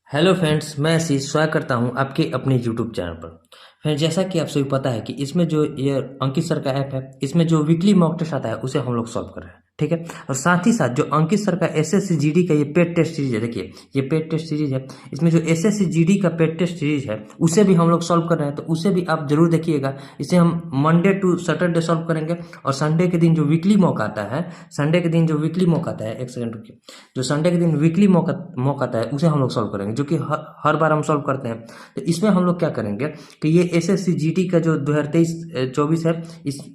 Hello friends, मैं आशीष स्वागत करता हूं आपके अपने यूट्यूब चैनल पर। फ्रेंड्स, जैसा कि आप सभी पता है कि इसमें जो ये अंकित सर का ऐप है, इसमें जो वीकली मॉक टेस्ट आता है उसे हम लोग सॉल्व कर रहे हैं। ठीक है। और साथ ही साथ जो अंकित सर का एसएससी जीडी का ये पेड टेस्ट सीरीज है, देखिए ये पेड टेस्ट सीरीज है। इसमें जो एसएससी जीडी का पेड टेस्ट सीरीज है उसे भी हम लोग सॉल्व कर रहे हैं, तो उसे भी आप जरूर देखिएगा। इसे हम मंडे टू सैटरडे सॉल्व करेंगे और संडे के दिन जो वीकली मॉक आता है, संडे के दिन जो वीकली मॉक आता है, एक सेकंड रुकिए, जो संडे के दिन वीकली मॉक आता है उसे हम लोग सॉल्व करेंगे, जो कि हर बार हम सॉल्व करते हैं। तो इसमें हम लोग क्या करेंगे कि ये एसएससी जीडी का जो 2023-24 है,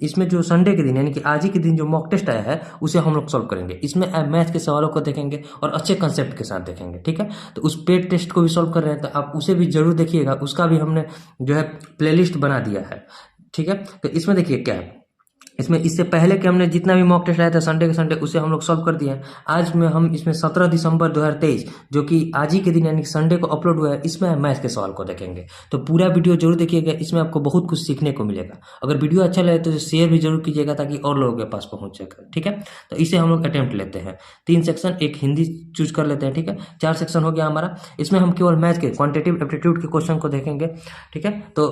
इसमें जो संडे के दिन यानी कि आज ही के दिन जो मॉक टेस्ट आया है उसे हम लोग सॉल्व करेंगे। इसमें आप मैथ के सवालों को देखेंगे और अच्छे कंसेप्ट के साथ देखेंगे। ठीक है। तो उस पेड टेस्ट को भी सॉल्व कर रहे हैं, तो आप उसे भी जरूर देखिएगा। उसका भी हमने जो है प्लेलिस्ट बना दिया है। ठीक है। तो इसमें देखिए क्या है, इसमें इससे पहले कि हमने जितना भी मॉक टेस्ट आया था संडे के संडे, उसे हम लोग सॉल्व कर दिए हैं। आज में हम इसमें 17 दिसंबर 2023 जो कि आज ही के दिन यानी कि संडे को अपलोड हुआ है, इसमें मैथ के सवाल को देखेंगे। तो पूरा वीडियो जरूर देखिएगा, इसमें आपको बहुत कुछ सीखने को मिलेगा। अगर वीडियो अच्छा लगे तो शेयर भी जरूर कीजिएगा ताकि और लोगों के पास पहुंच सके। ठीक है। तो इसे हम लोग अटेम्प्ट लेते हैं। 3 सेक्शन, एक हिंदी चूज कर लेते हैं। ठीक है। 4 सेक्शन हो गया हमारा। इसमें हम केवल मैथ के क्वांटिटेटिव एप्टीट्यूड के क्वेश्चन को देखेंगे। ठीक है। तो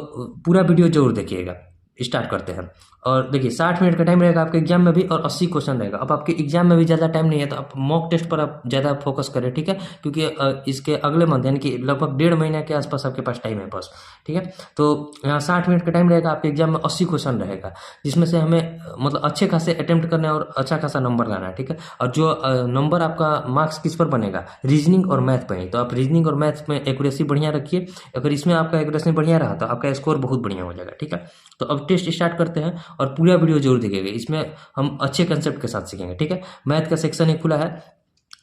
पूरा वीडियो जरूर देखिएगा। स्टार्ट करते हैं। और देखिए 60 मिनट का टाइम रहेगा आपके एग्जाम में भी और 80 क्वेश्चन रहेगा। अब आपके एग्जाम में भी ज़्यादा टाइम नहीं है, तो आप मॉक टेस्ट पर आप ज़्यादा फोकस करें। ठीक है। क्योंकि इसके अगले मंथ यानी कि लगभग 1.5 महीने के आसपास आपके पास टाइम है बस। ठीक है। तो यहाँ 60 मिनट का टाइम रहेगा, आपके एग्जाम में 80 क्वेश्चन रहेगा, जिसमें से हमें मतलब अच्छे खासे अटेम्प्ट करना है और अच्छा खासा नंबर लाना है। ठीक है। और जो नंबर आपका मार्क्स किस पर बनेगा, रीजनिंग और मैथ पर ही। तो आप रीजनिंग और मैथ में एक्यूरेसी बढ़िया रखिए। अगर इसमें आपका एक्यूरेसी बढ़िया रहा तो आपका स्कोर बहुत बढ़िया हो जाएगा। ठीक है। तो अब टेस्ट स्टार्ट करते हैं और पूरा वीडियो जरूर देखिएगा। इसमें हम अच्छे कंसेप्ट के साथ सीखेंगे। ठीक है। मैथ का सेक्शन एक खुला है,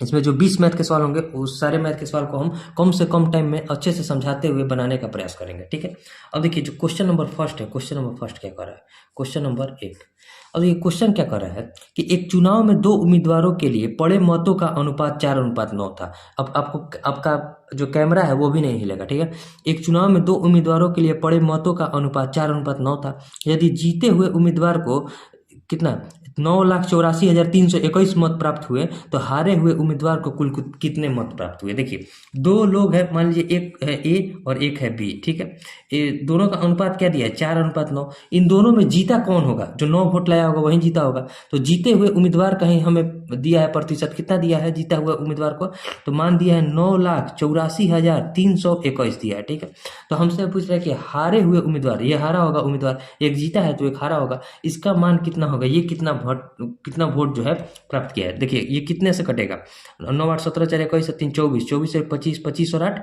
इसमें जो 20 मैथ के सवाल होंगे उस सारे मैथ के सवाल को हम कम से कम टाइम में अच्छे से समझाते हुए बनाने का प्रयास करेंगे। ठीक है। अब देखिए जो क्वेश्चन नंबर फर्स्ट है, क्वेश्चन नंबर फर्स्ट क्या कर रहा है, क्वेश्चन नंबर 1। अब ये क्वेश्चन क्या कर रहा है कि एक चुनाव में 2 उम्मीदवारों के लिए पड़े मतों का अनुपात 4:9 था। अब आपको आपका जो कैमरा है वो भी नहीं हिलेगा। ठीक है। एक चुनाव में 2 उम्मीदवारों के लिए पड़े मतों का अनुपात 4:9 था। यदि जीते हुए उम्मीदवार को कितना 9,84,321 मत प्राप्त हुए तो हारे हुए उम्मीदवार को कुल कितने मत प्राप्त हुए। देखिए 2 लोग हैं, मान लीजिए एक है ए और एक है बी। ठीक है। ये दोनों का अनुपात क्या दिया है, 4:9। इन दोनों में जीता कौन होगा, जो 9 वोट लाया होगा वही जीता होगा। तो जीते हुए उम्मीदवार का ही हमें दिया है प्रतिशत, कितना दिया है जीता हुआ उम्मीदवार को, तो मान दिया है 9,84,321 दिया है। ठीक है। तो हमसे पूछ रहा है कि हारे हुए उम्मीदवार, ये हारा होगा उम्मीदवार, एक जीता है तो एक हारा होगा, इसका मान कितना होगा, ये कितना वोट जो है प्राप्त किया है। देखिए ये कितने से कटेगा, 9 8 17 4 21 3 24, 24 से 25, 25 और 8,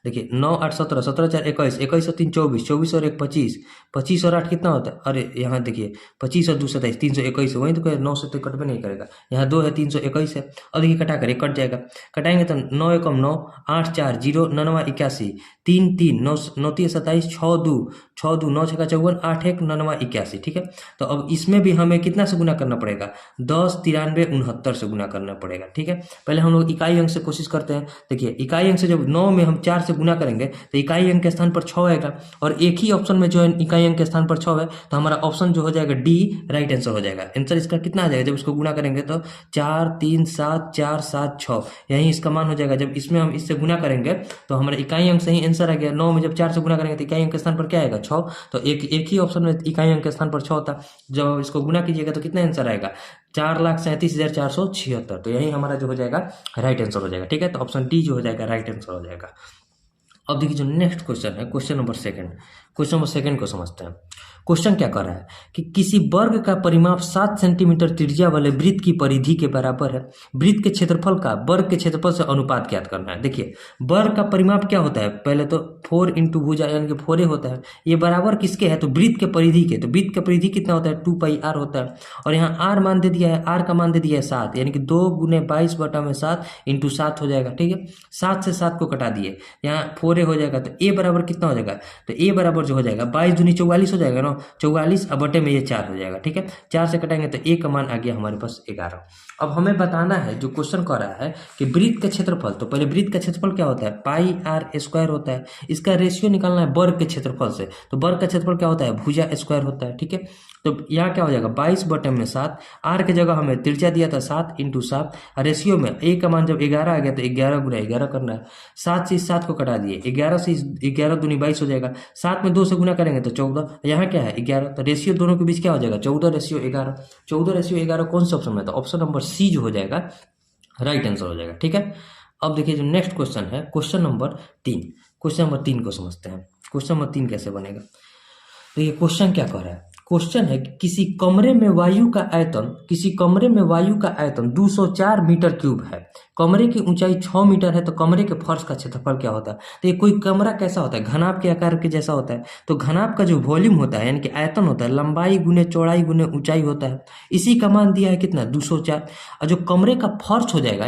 देखिए 9 8 17, 17 4 21, 21 और 3 24, 24 और 1 25, 25 और 8 कितना होता है, अरे यहाँ देखिए 25 और 2 27, 321 वहीं तो 9 से तो कटवे नहीं करेगा, यहाँ 2 है 321 है। और देखिए कटा कर कट जाएगा, कटाएंगे तो 9 एकम 9, 8 4 0, 9 81, 3 3 9 9 3 27, 6 2 6 2 9 6 54, 8 1 9 81। ठीक है। तो अब इसमें भी हमें कितना से गुना करना पड़ेगा, 10 93 69 से गुना करना पड़ेगा। ठीक है। पहले हम लोग इकाई अंक से कोशिश करते हैं। देखिए इकाई अंक से जब 9 में हम 4 से गुना करेंगे तो इकाई अंक के स्थान पर 6 आएगा, और एक ही ऑप्शन में जो है इकाई अंक के स्थान पर 6 है, तो हमारा ऑप्शन जो हो जाएगा डी राइट आंसर हो जाएगा। आंसर इसका कितना आ जाएगा, जब इसको गुना करेंगे तो 4 3 7 4 7 6, यही इसका मान हो जाएगा। जब इसमें हम इससे गुना करेंगे तो हमारा इकाई अंक से ही आंसर आ गया। 9 में जब 4 से गुना करेंगे तो इकाई अंक के स्थान पर क्या आएगा, 6। तो एक ही ऑप्शन में इकाई अंक के स्थान पर 6 था, जब इसको गुना कीजिएगा तो कितना आंसर आएगा, 4,37,476। तो यही हमारा जो हो जाएगा राइट आंसर हो जाएगा। ठीक है। तो ऑप्शन डी जो हो जाएगा राइट आंसर हो जाएगा। अब देखिए जो नेक्स्ट क्वेश्चन है, question number second, question number second को समझते हैं। क्वेश्चन क्या कर रहा है कि किसी वर्ग का परिमाप 7 सेंटीमीटर त्रिज्या वाले वृत्त की परिधि के बराबर है। वृत्त के क्षेत्रफल का वर्ग के क्षेत्रफल से अनुपात ज्ञात करना है। देखिए वर्ग का परिमाप क्या होता है, पहले तो 4 इंटू भुजा यानी कि 4a होता है। ये बराबर किसके है, तो वृत्त के परिधि के। तो वृत्त का परिधि कितना होता है, 2πr होता है। और यहाँ r मान दे दिया है, r का मान दे दिया है 7, यानी कि 2 × 22/7 इंटू 7 हो जाएगा। ठीक है। 7 से 7 को कटा दिए, यहाँ 4a हो जाएगा। तो a बराबर कितना हो जाएगा, तो a बराबर जो हो जाएगा 22 दूनी 44 हो जाएगा ना, 44 अब बटे में ये 4 हो जाएगा। ठीक है, 4 से कटाएंगे तो ए का मान आ गया हमारे पास 11। अब हमें बताना है, जो क्वेश्चन कह रहा है कि वृत्त का क्षेत्रफल, तो पहले वृत्त का क्षेत्रफल क्या होता है, पाई आर स्क्वायर होता है। इसका रेशियो निकालना है वर्ग के क्षेत्रफल से, तो वर्ग का क्षेत्रफल क्या होता है, भुजा स्क्वायर होता है। ठीक है, तो यहाँ क्या हो जाएगा 22 बटे में 7, आर के जगह हमें त्रिज्या दिया था 7 × 7, रेशियो में ए का मान जब 11 आ गया तो 11 × 11 करना है। 7 से 7 को कटा दिए, 11 से 11 दूनी 22 हो जाएगा, 7 में 2 से गुना करेंगे तो 14, यहाँ क्या है 11, तो रेशियो दोनों के बीच क्या हो जाएगा 14:11। 14:11 कौन सा ऑप्शन में, तो ऑप्शन नंबर सी जो हो जाएगा राइट आंसर हो जाएगा। ठीक है, अब देखिए जो नेक्स्ट क्वेश्चन है क्वेश्चन नंबर 3। क्वेश्चन नंबर 3 को समझते हैं, क्वेश्चन नंबर 3 कैसे बनेगा। तो ये क्वेश्चन क्या कह रहा है, क्वेश्चन है कि किसी कमरे में वायु का आयतन 204 मीटर क्यूब है, कमरे की ऊंचाई 6 मीटर है, तो कमरे के फर्श का क्षेत्रफल क्या होता है। तो ये कोई कमरा कैसा होता है, घनाभ के आकार के जैसा होता है, तो घनाभ का जो वॉल्यूम होता है यानी कि आयतन होता है, लंबाई गुने चौड़ाई गुने ऊंचाई होता है, इसी का मान दिया है कितना 204। और जो कमरे का फर्श हो जाएगा,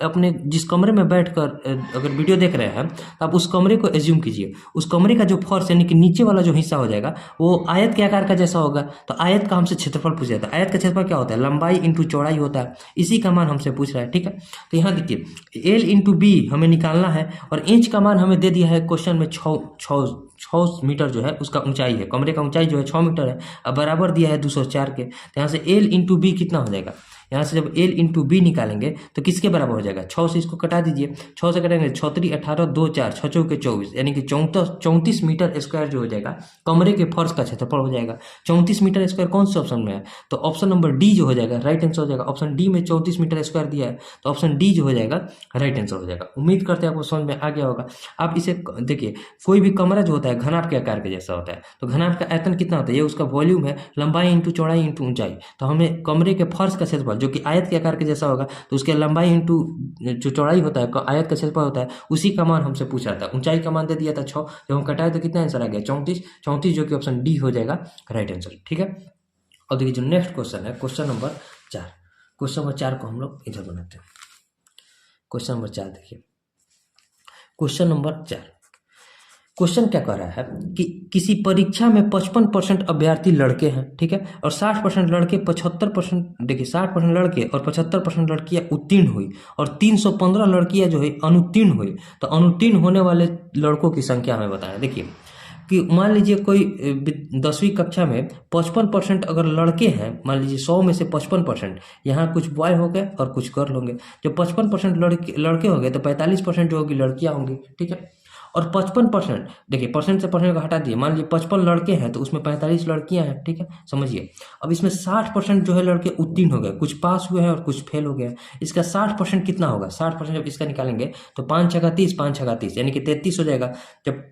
अपने जिस कमरे में बैठकर अगर वीडियो देख रहे हैं तो आप उस कमरे को एज्यूम कीजिए, उस कमरे का जो फर्श यानी कि नीचे वाला जो हिस्सा हो जाएगा वो आयत के आकार का जैसा होगा, तो आयत का हमसे क्षेत्रफल पूछ जाता है। आयत का क्षेत्रफल क्या होता है, लंबाई इंटू चौड़ाई होता है, इसी का मान हमसे पूछ रहा है। ठीक है, तो यहाँ देखिए L इंटू बी हमें निकालना है, और इंच का मान हमें दे दिया है क्वेश्चन में 6 मीटर जो है उसका ऊंचाई है, कमरे का ऊंचाई जो है 6 मीटर है, अब बराबर दिया है 204 के, तो यहाँ से L इंटू बी कितना हो जाएगा, यहाँ से जब L इंटू बी निकालेंगे तो किसके बराबर हो जाएगा, 6 से इसको कटा दीजिए, 6 से कटाएंगे 6 3 18 2 4 6 चौके 24 यानी कि 34 मीटर स्क्वायर जो हो जाएगा कमरे के फर्श का क्षेत्रफल हो जाएगा। 34 मीटर स्क्वायर कौन से ऑप्शन में है, तो ऑप्शन नंबर डी जो हो जाएगा राइट आंसर हो जाएगा। ऑप्शन डी में 34 मीटर स्क्वायर दिया है, तो ऑप्शन डी जो हो जाएगा राइट आंसर हो जाएगा। उम्मीद करते हैं आपको समझ में आ गया होगा। आप इसे देखिए, कोई भी कमरा जो होता है घनाभ के आकार के जैसा होता है, तो घनाभ का आयतन कितना होता है, ये उसका वॉल्यूम है, लंबाई इंटू चौड़ाई इंटू ऊंचाई, तो हमें कमरे के फर्श का क्षेत्रफल जो कि आयत के आकार के जैसा होगा, तो उसके लंबाई इंटू जो चौड़ाई होता है आयत का क्षेत्रफल होता है, उसी का मान हमसे पूछ रहा था। ऊंचाई का मान दे दिया था 6, जब हम कटाए तो कितना आंसर आ गया 34 जो कि ऑप्शन डी हो जाएगा राइट आंसर। ठीक है, और देखिए जो नेक्स्ट क्वेश्चन है क्वेश्चन नंबर 4। क्वेश्चन नंबर 4 को हम लोग इधर बनाते हैं। क्वेश्चन नंबर 4 देखिए, क्वेश्चन नंबर 4 क्वेश्चन क्या कह रहा है कि किसी परीक्षा में 55% अभ्यर्थी लड़के हैं, ठीक है, और 60% लड़के 75%, देखिए 60% लड़के और 75% लड़कियां उत्तीर्ण हुई, और 315 लड़कियां जो है अनुत्तीर्ण हुई, तो अनुत्तीर्ण होने वाले लड़कों की संख्या हमें बताएं। देखिए कि मान लीजिए कोई 10वीं कक्षा में 55% अगर लड़के हैं, मान लीजिए 100 में से 55%, यहाँ कुछ बॉय हो गए और कुछ गर्ल होंगे, जब 55% लड़के हो गए तो 45% जो होगी लड़कियाँ होंगी। ठीक है, और 55%, देखिए परसेंट से परसेंट को हटा दिए, मान लीजिए 55 लड़के हैं तो उसमें 45 लड़कियां हैं। ठीक है, समझिए। अब इसमें 60% जो है लड़के उत्तीर्ण हो गए, कुछ पास हुए हैं और कुछ फेल हो गए हैं। इसका 60% कितना होगा, 60% जब इसका निकालेंगे तो 5 छक्का 30, 5 छक्का 30 यानी कि 33 हो जाएगा। जब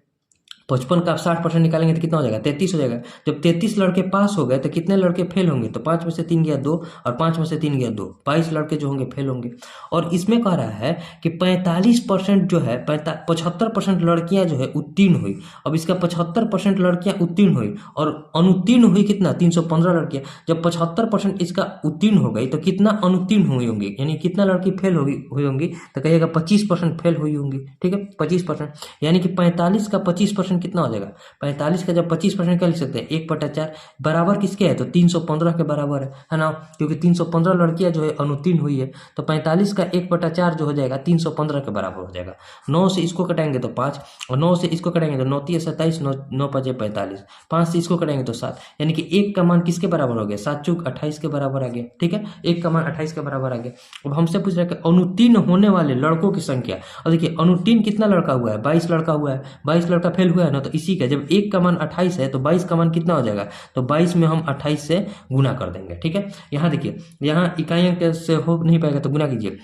55 का 60% निकालेंगे तो कितना हो जाएगा 33 हो जाएगा। जब 33 लड़के पास हो गए तो कितने लड़के फेल होंगे, तो 5 में से 3 गया 2 और 5 में से 3 गया 2, 22 लड़के जो होंगे फेल होंगे। और इसमें कह रहा है कि 45% जो है 75% लड़कियां जो है उत्तीर्ण हुई। अब इसका 75% लड़कियां उत्तीर्ण हुई और अनुत्तीर्ण हुई कितना 315 लड़कियां। जब 75% इसका उत्तीर्ण हो गई तो कितना अनुत्तीर्ण हुई होंगी, यानी कितना लड़की फेल हुई होंगी, तो कहिएगा 25% फेल हुई होंगी। ठीक है, 25% यानी कि 45 का 25% कितना हो जाएगा, 45 का जब 25% क्या लिख सकते हैं 1/4 बराबर किसके है, तो 315 के बराबर है ना, क्योंकि 315 लड़कियां जो है अनुत्तीर्ण हुई है, तो 45 का 1/4 जो हो जाएगा 315 के बराबर हो जाएगा। 9 से इसको कटाएंगे तो 5 और 9 से इसको कटाएंगे तो 9 3 27, 9 5 45, 5 से इसको कटाएंगे तो 7, यानी कि 1 का मान किसके बराबर हो गया 7 चौक 28 के बराबर आ गया। ठीक है, 1 का मान 28 के बराबर आ गया। अब हमसे पूछ रहा है कि अनुत्तीर्ण होने वाले लड़कों की संख्या, और देखिए अनुत्तीर्ण कितना लड़का हुआ है 22 लड़का हुआ है, 22 लड़का फेल हुआ है ना, तो इसी का जब 1 का मान 28 है तो 22 का मान कितना हो जाएगा, तो 22 में हम 28 से गुना कर देंगे। ठीक है, यहाँ देखिए, यहाँ इकाई अंक से हो नहीं पाएगा तो गुना कीजिए,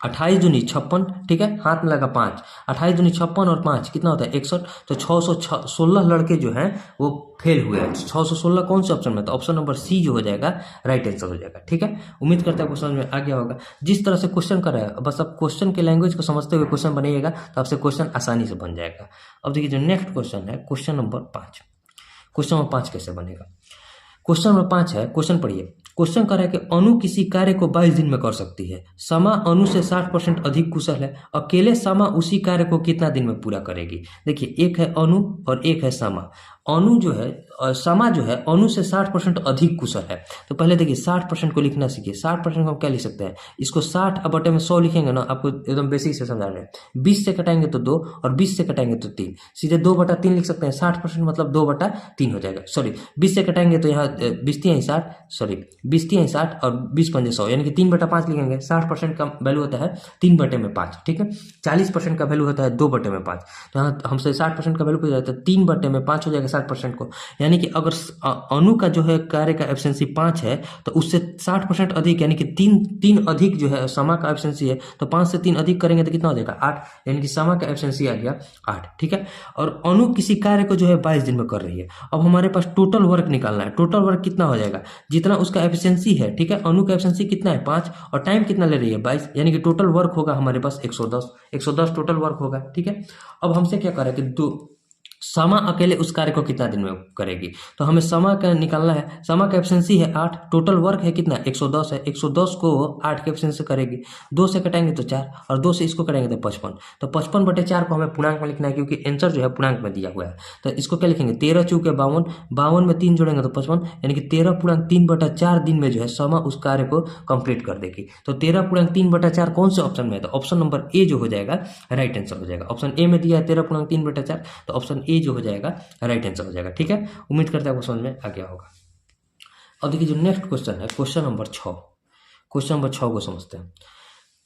28 दूनी 56, ठीक है, हाथ में लगा 5, 28 दूनी 56 और 5 कितना होता है 61, तो 616 लड़के जो हैं वो फेल हुए हैं। 616 कौन से ऑप्शन में, तो ऑप्शन नंबर सी जो हो जाएगा राइट आंसर हो जाएगा। ठीक है, उम्मीद करते हैं आपको समझ में आ गया होगा। जिस तरह से क्वेश्चन कर रहा है बस आप क्वेश्चन के लैंग्वेज को समझते हुए क्वेश्चन बनाइएगा तो आपसे क्वेश्चन आसानी से बन जाएगा। अब देखिए जो नेक्स्ट क्वेश्चन है क्वेश्चन नंबर 5। क्वेश्चन नंबर 5 कैसे बनेगा, क्वेश्चन नंबर 5 है, क्वेश्चन पढ़िए, क्वेश्चन कर रहा है कि अनु किसी कार्य को 22 दिन में कर सकती है, समा अनु से 60% अधिक कुशल है, अकेले समा उसी कार्य को कितना दिन में पूरा करेगी। देखिए, एक है अनु और एक है समा। अनु जो है समा जो है अनु से 60% अधिक कुशल है। तो पहले देखिए 60% को लिखना सीखिए। 60% को हम क्या लिख सकते हैं, इसको 60 अब बटे में 100 लिखेंगे ना, आपको एकदम बेसिक से समझा रहे हैं। 20 से कटाएंगे तो 2 और 20 से कटाएंगे तो 3, सीधे 2/3 लिख सकते हैं। 60% मतलब 2/3 हो जाएगा। सॉरी, 20 से कटाएंगे तो यहाँ 20 और 20×5 यानी कि 3/5 लिखेंगे। 60% का वैल्यू होता है 3/5, ठीक है। 40% का वैल्यू होता है 2/5। तो यहाँ हमसे 60% का वैल्यू पूछा जाता है, 3/5 हो जाएगा 60% को। यानी कि अगर अणु का जो है कार्य का एफिशिएंसी 5 है तो उससे 60% अधिक यानी कि 3 अधिक जो है समा का एफिशिएंसी है, तो 5 से 3 अधिक करेंगे तो कितना हो जाएगा 8, यानी कि समा का एफिशिएंसी आ गया 8, ठीक है। और अणु किसी कार्य को जो है 22 दिन में कर रही है। अब हमारे पास टोटल वर्क निकालना है। टोटल वर्क कितना हो जाएगा, जितना उसका एफिशिएंसी है, ठीक है। अणु का एफिशिएंसी कितना है 5 और टाइम कितना ले रही है 22, यानी कि टोटल वर्क होगा हमारे पास 110 टोटल वर्क होगा, ठीक है। अब हमसे क्या करें कि समा अकेले उस कार्य को कितना दिन में करेगी, तो हमें समा का निकालना है। समा का एफिशिएंसी है 8, टोटल वर्क है कितना 110 है। 110 को 8 के एफिशिएंसी से करेगी, 2 से कटाएंगे तो 4 और 2 से इसको कटाएंगे तो 55। तो 55/4 को हमें पूर्णांक में लिखना है, क्योंकि आंसर जो है पूर्णांक में दिया हुआ है। तो इसको क्या लिखेंगे, 13 चौके 52, 52 में 3 जोड़ेंगे तो 55, यानी कि 13/3/4 दिन में जो है समा उस कार्य को कंप्लीट कर देगी। तो 13/3/4 कौन से ऑप्शन में है, तो ऑप्शन नंबर ए जो हो जाएगा राइट आंसर हो जाएगा। ऑप्शन ए में दिया है 13/3/4, तो ऑप्शन ए जो हो जाएगा राइट आंसर हो जाएगा, ठीक है। उम्मीद करते हैं आपको समझ में आ गया होगा। अब देखिए जो नेक्स्ट क्वेश्चन है, क्वेश्चन नंबर 6 को समझते हैं।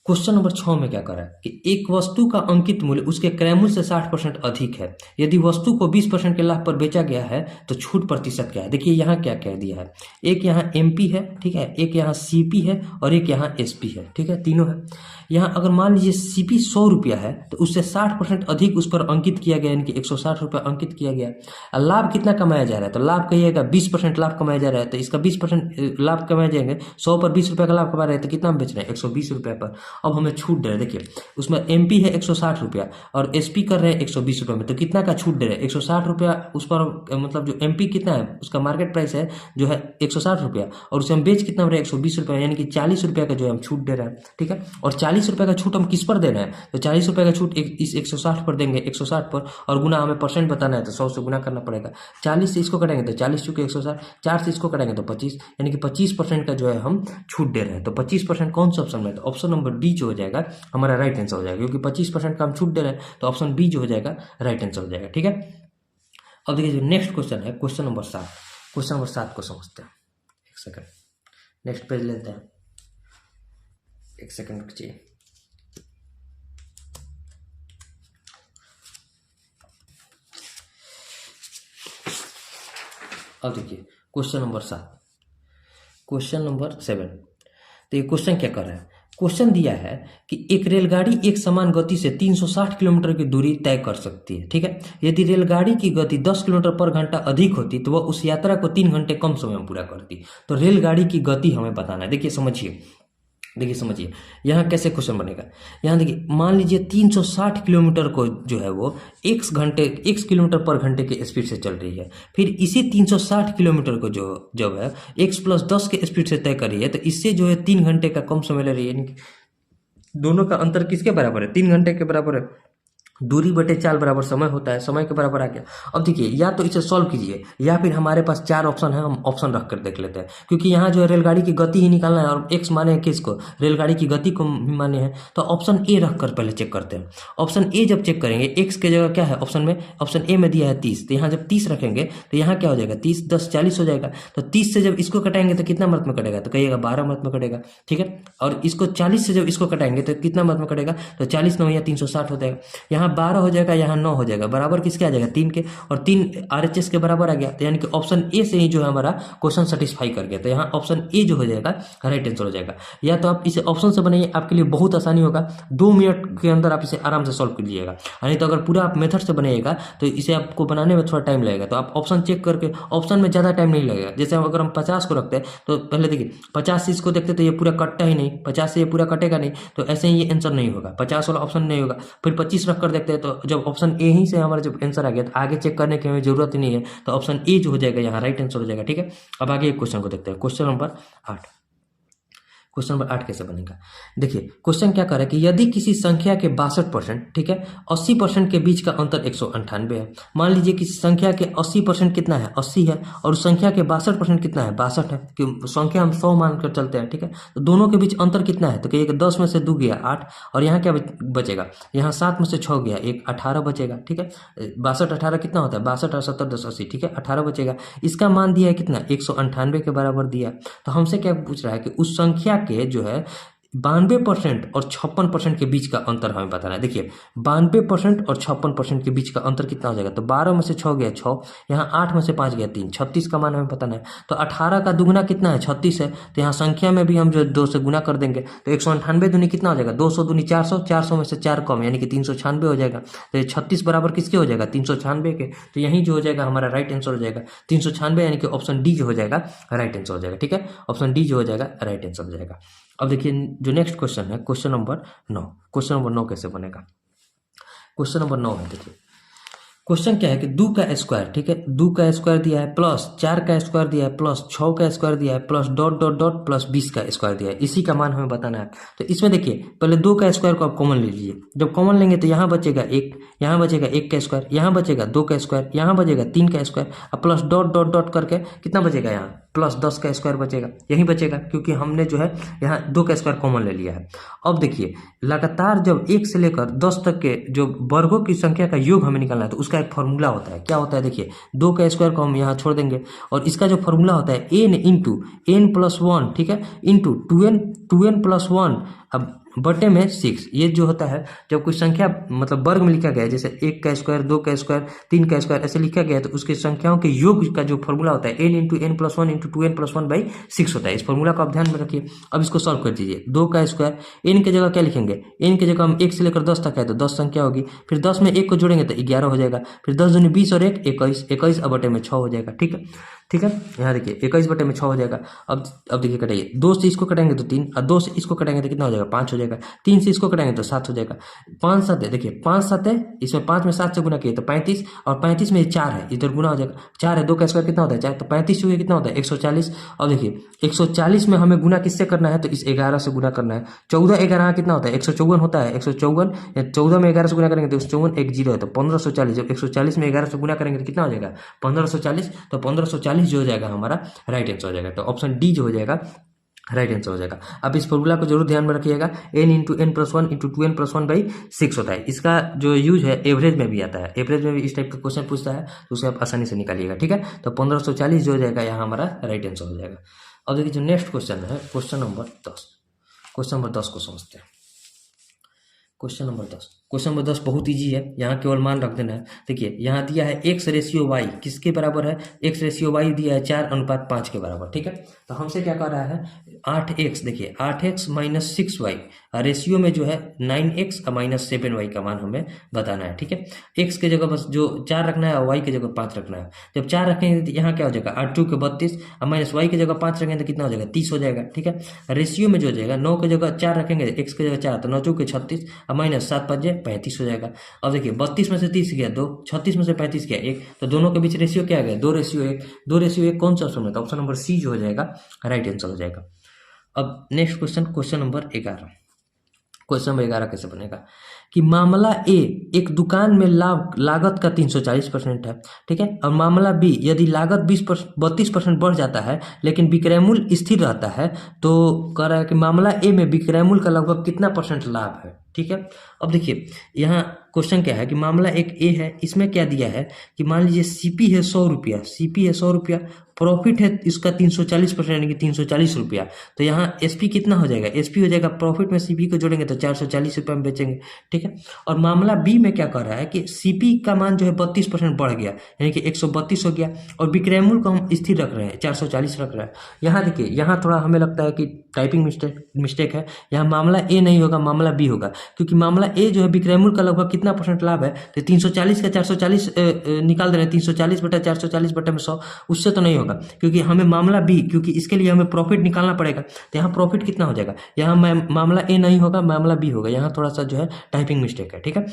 क्वेश्चन नंबर 6 में क्या करा है कि एक वस्तु का अंकित मूल्य उसके क्रय मूल्य से 60% अधिक है। यदि वस्तु को 20% के लाभ पर बेचा गया है तो छूट प्रतिशत क्या है। देखिए यहाँ क्या कह दिया है, एक यहाँ एमपी है, ठीक है, एक यहाँ सीपी है और एक यहाँ एसपी है, ठीक है, तीनों है। यहाँ अगर मान लीजिए सीपी 100 रुपया है तो उससे 60% अधिक उस पर अंकित किया गया, यानी कि 160 रुपया अंकित किया गया। लाभ कितना कमाया जा रहा है, तो लाभ कहिएगा 20% लाभ कमाया जा रहा है, तो इसका 20% लाभ कमाए जाएंगे। 100 पर 20 रुपये का लाभ कमा रहे हैं तो कितना में बेच रहे हैं 120 रुपये पर। अब हमें छूट दे रहे हैं, देखिए उसमें एमपी है 160 रुपया और एसपी कर रहे हैं 120 रुपये में, तो कितना का छूट दे रहे हैं 160 रुपया उस पर, मतलब जो एमपी कितना है उसका मार्केट प्राइस है जो है 160 रुपया और उसे हम बेच कितना हो रहे हैं 120 रुपये, यानी कि 40 रुपये का जो है हम छूट दे रहे हैं, ठीक है। और 40 रुपये का छूट हम किस पर दे रहे हैं, तो 40 रुपये का छूट इस 160 पर देंगे, 160 पर, और गुना हमें परसेंट बताना है तो 100 से गुना करना पड़ेगा। 40 से इसको कटेंगे तो 40 चुके 160, 4 से इसको कटेंगे तो 25, यानी कि 25% का जो है हम छूट दे रहे हैं। तो 25% कौन सा ऑप्शन में है, तो ऑप्शन नंबर बी जो हो जाएगा हमारा राइट आंसर हो जाएगा, क्योंकि 25% का हम छूट दे रहे हैं तो ऑप्शन बी जो हो जाएगा राइट आंसर हो जाएगा, ठीक है। अब देखिए जो नेक्स्ट क्वेश्चन है, क्वेश्चन नंबर 7 को समझते हैं। एक सेकंड, नेक्स्ट पेज लेते हैं, एक सेकंड चाहिए। अब देखिए क्वेश्चन नंबर 7, तो ये क्वेश्चन क्या कर रहा है, क्वेश्चन दिया है कि एक रेलगाड़ी एक समान गति से 360 किलोमीटर की दूरी तय कर सकती है, ठीक है। यदि रेलगाड़ी की गति 10 किलोमीटर पर घंटा अधिक होती तो वह उस यात्रा को 3 घंटे कम समय में पूरा करती। तो रेलगाड़ी की गति हमें बताना है। देखिए समझिए यहाँ कैसे क्वेश्चन बनेगा। यहाँ देखिए मान लीजिए 360 किलोमीटर को जो है वो x किलोमीटर पर घंटे के स्पीड से चल रही है, फिर इसी 360 किलोमीटर को जब है x + 10 के स्पीड से तय कर रही है, तो इससे जो है 3 घंटे का कम समय ले रही है, यानी दोनों का अंतर किसके बराबर है, 3 घंटे के बराबर है। दूरी बटे चाल बराबर समय होता है, समय के बराबर आ गया। अब देखिए या तो इसे सॉल्व कीजिए या फिर हमारे पास 4 ऑप्शन है, हम ऑप्शन रख कर देख लेते हैं, क्योंकि यहाँ जो है रेलगाड़ी की गति ही निकालना है और x माने है किसको, रेलगाड़ी की गति को माने हैं। तो ऑप्शन ए रख कर पहले चेक करते हैं। ऑप्शन ए जब चेक करेंगे x के जगह क्या है ऑप्शन ए में दिया है 30, तो यहाँ जब 30 रखेंगे तो यहाँ क्या हो जाएगा 30 10 40 हो जाएगा। तो 30 से जब इसको कटाएंगे तो कितना मत में कटेगा, तो कहिएगा 12 मत में कटेगा, ठीक है। और इसको 40 से जब इसको कटाएंगे तो कितना मत में कटेगा, तो 40 9 या 360 हो जाएगा। यहाँ 12 हो जाएगा, यहाँ 9 हो जाएगा, बराबर किसके आ जाएगा 3 के, और 3 RHS के बराबर आ गया। तो यानी कि ऑप्शन ए से ही जो है हमारा क्वेश्चन सेटिस्फाई कर गया। तो यहाँ ऑप्शन ए जो हो जाएगा राइट आंसर हो जाएगा। या तो आप इसे ऑप्शन से बनाइए, आपके लिए बहुत आसानी होगा, 2 मिनट के अंदर आप इसे आराम से सॉल्व कर लीजिएगा। यानी तो अगर पूरा आप मेथड से बनाइएगा तो इसे आपको बनाने में थोड़ा टाइम लगेगा। तो आप ऑप्शन चेक करके, ऑप्शन में ज़्यादा टाइम नहीं लगेगा। जैसे अगर हम 50 को रखते हैं तो पहले देखिए 50 से इसको देखते तो ये पूरा कटता ही नहीं, 50 से ये पूरा कटेगा नहीं, तो ऐसे ही ये आंसर नहीं होगा, 50 वाला ऑप्शन नहीं होगा। फिर 25 रख कर देखते हैं तो जब ऑप्शन ए ही से हमारा जब आंसर आ गया तो आगे चेक करने की हमें जरूरत ही नहीं है, तो ऑप्शन ए जो हो जाएगा यहाँ राइट आंसर हो जाएगा। ठीक है, अब आगे एक क्वेश्चन को देखते हैं, क्वेश्चन नंबर 8। क्वेश्चन नंबर 8 कैसे बनेगा, देखिए क्वेश्चन क्या कर रहा है कि यदि किसी संख्या के 62%, ठीक है, 80% के बीच का अंतर 198 है। मान लीजिए किसी संख्या के 80% कितना है, 80 है, और उस संख्या के 62% कितना है, 62 है, कि संख्या हम 100 मानकर चलते हैं। ठीक है, तो दोनों के बीच अंतर कितना है, तो कहिए 10 में से 2 गया 8, और यहाँ क्या बचेगा, यहाँ 7 में से 6 गया 1, 18 बचेगा। ठीक है, 62 18 कितना होता है, 62 और 70 10 80, ठीक है, 18 बचेगा। इसका मान दिया है कितना, 198 के बराबर दिया। तो हमसे क्या पूछ रहा है कि उस संख्या के जो है 92% और 56% के बीच का अंतर हमें बताना है। देखिए 92% और 56% के बीच का अंतर कितना हो जाएगा, तो 12 में से 6 गया 6, यहाँ 8 में से 5 गया 3, 36 का मान हमें बताना है। तो 18 का दुगुना कितना है, 36 है, तो यहाँ संख्या में भी हम जो 2 से गुना कर देंगे तो 198 दूनी कितना हो जाएगा, 200 दूनी 400, 400 में से 4 कम यानी कि 396 हो जाएगा। तो ये 36 बराबर किसके हो जाएगा, 396 के। तो यही जो हो जाएगा हमारा राइट आंसर हो जाएगा 396, यानी कि ऑप्शन डी जो हो जाएगा राइट आंसर हो जाएगा। ठीक है, ऑप्शन डी जो हो जाएगा राइट आंसर हो जाएगा। अब देखिए जो नेक्स्ट क्वेश्चन है, क्वेश्चन नंबर 9। क्वेश्चन नंबर 9 कैसे बनेगा, क्वेश्चन नंबर 9 है, देखिए क्वेश्चन क्या है कि 2 का स्क्वायर, ठीक है, 2 का स्क्वायर दिया है, प्लस 4 का स्क्वायर दिया है, प्लस 6 का स्क्वायर दिया है, plus dot dot dot plus 20 का स्क्वायर दिया है, इसी का मान हमें बताना है। तो इसमें देखिए पहले 2 का स्क्वायर को आप कॉमन ले लीजिए, जब कॉमन लेंगे तो यहाँ बचेगा 1, यहाँ बचेगा 1 का स्क्वायर, यहाँ बचेगा 2 का स्क्वायर, यहाँ बचेगा 3 का स्क्वायर, अब प्लस डॉट डॉट डॉट करके कितना बचेगा, यहाँ प्लस 10 का स्क्वायर बचेगा, यही बचेगा क्योंकि हमने जो है यहाँ 2 का स्क्वायर कॉमन ले लिया है। अब देखिए लगातार जब 1 से लेकर 10 तक के जो वर्गों की संख्या का योग हमें निकालना है तो उसका एक फॉर्मूला होता है। क्या होता है, देखिए 2 का स्क्वायर को हम यहाँ छोड़ देंगे और इसका जो फॉर्मूला होता है n इंटू n प्लस 1, ठीक है, इंटू 2n प्लस 1 अब बटे में 6। ये जो होता है जब कोई संख्या मतलब वर्ग में लिखा गया है, जैसे 1 का स्क्वायर, 2 का स्क्वायर, 3 का स्क्वायर ऐसे लिखा गया है, तो उसके संख्याओं के योग का जो फॉर्मूला होता है n into n plus 1 into 2n plus 1 by 6 होता है। इस फॉर्मूला को आप ध्यान में रखिए। अब इसको सॉल्व कर दीजिए। 2 का स्क्वायर n की जगह क्या लिखेंगे, n की जगह हम 1 से लेकर 10 तक है तो 10 संख्या होगी, फिर 10 में 1 को जोड़ेंगे तो 11 हो जाएगा, फिर 10 दूनी 20 और 1 21, 21 अब बटे में 6 हो जाएगा। ठीक है, ठीक है, यहाँ देखिए 21 बटे में 6 हो जाएगा। अब देखिए कटाइए, 2 से इसको कटाएंगे तो 3, और 2 से इसको कटाएंगे तो कितना हो जाएगा, 5 हो जाएगा, 3 से इसको कटाएंगे तो 7 हो जाएगा, 5 7 है, देखिए 5 7 है, इसमें 5 में 7 से गुना किए तो 35, और 35 में 4 है, इधर गुना हो जाएगा, 4 है, 2 का स्क्वायर कितना होता है 4, तो 35 हुए कितना होता है 140। अब देखिए 140 में हमें गुना किससे करना है, तो इस 11 से गुना करना है। 14 11 कितना होता है 154 होता है, 154 या 14 में 11 से गुना करेंगे तो 154 एक 0 है तो 1540। जब 140 में 11 से गुना करेंगे तो कितना हो जाएगा 1540, तो 1540 जो हो जाएगा हमारा राइट आंसर हो जाएगा। तो ऑप्शन डी जो हो जाएगा राइट आंसर हो जाएगा। अब इस फॉर्मूला को जरूर ध्यान में रखिएगा, n into n plus 1 into 2n plus 1 by 6 होता है। इसका जो यूज है एवरेज में भी आता है, एवरेज में भी इस टाइप का क्वेश्चन पूछता है तो उसे आप आसानी से निकालिएगा। ठीक है, तो 1540 जो हो जाएगा यहाँ हमारा राइट आंसर हो जाएगा। अब देखिए जो नेक्स्ट क्वेश्चन है, क्वेश्चन नंबर 10। क्वेश्चन नंबर 10 को समझते हैं। क्वेश्चन नंबर 10, क्वेश्चन नंबर 10 बहुत इजी है, यहाँ केवल मान रख देना है। देखिए यहाँ दिया है x रेशियो y किसके बराबर है, x रेशियो y दिया है 4:5 के बराबर। ठीक है, तो हमसे क्या कर रहा है 8x, देखिए 8x माइनस 6y, रेशियो में जो है 9x और माइनस 7y का मान हमें बताना है। ठीक है, x के जगह बस जो 4 रखना है और y के जगह 5 रखना है। जब 4 रखेंगे तो यहाँ क्या हो जाएगा 8 2 के 32 और माइनस y की जगह 5 रखेंगे तो कितना हो जाएगा 30 हो जाएगा। ठीक है, रेशियो में जो हो जाएगा 9 की जगह 4 रखेंगे, x की जगह 4 तो 9 2 के 36 और माइनस 7 5 35 हो जाएगा। अब देखिए 32 में से 30 गया 2, 36 में से 35 गया 1, तो दोनों के बीच रेशियो क्या गया 2 रेशियो 1, 2 रेशियो 1 कौन सा ऑप्शन में था, ऑप्शन नंबर सी जो हो जाएगा राइट आंसर हो जाएगा। अब next question, question number 11। Question number 11 कैसे बनेगा कि मामला ए एक दुकान में लागत का 340% है। ठीक है, और मामला बी यदि लागत 32% बढ़ जाता है लेकिन विक्रय मूल्य स्थिर रहता है, तो कह रहा है कि मामला ए में विक्रय मूल्य का लगभग कितना % लाभ है। ठीक है, अब देखिए यहाँ क्वेश्चन क्या है कि मामला एक ए है, इसमें क्या दिया है कि मान लीजिए सीपी है 100 रुपया, सीपी है 100 रुपया, प्रॉफिट है इसका 340% यानी कि 340 रुपया, तो यहाँ एसपी कितना हो जाएगा, एसपी हो जाएगा प्रॉफिट में सीपी को जोड़ेंगे तो 440 रुपये में बेचेंगे। ठीक है, और मामला बी में क्या कर रहा है कि सीपी का मान जो है 32% बढ़ गया यानी कि 132 हो गया, और विक्रय मूल्य को हम स्थिर रख रहे हैं 440 रख रहे हैं। यहाँ देखिए यहाँ थोड़ा हमें लगता है कि टाइपिंग मिस्टेक है, यहाँ मामला ए नहीं होगा मामला बी होगा, क्योंकि मामला ए जो है विक्रय मूल्य का लगभग कितना % लाभ है, तो 340 का 440 निकाल दे रहे हैं, 340 बटा 440 बटे में 100, उससे तो नहीं होगा, क्योंकि हमें मामला बी, क्योंकि इसके लिए हमें प्रॉफिट निकालना पड़ेगा, तो यहाँ प्रॉफिट कितना हो जाएगा, यहाँ मामला ए नहीं होगा मामला बी होगा, यहाँ थोड़ा सा जो है टाइपिंग मिस्टेक है। ठीक है,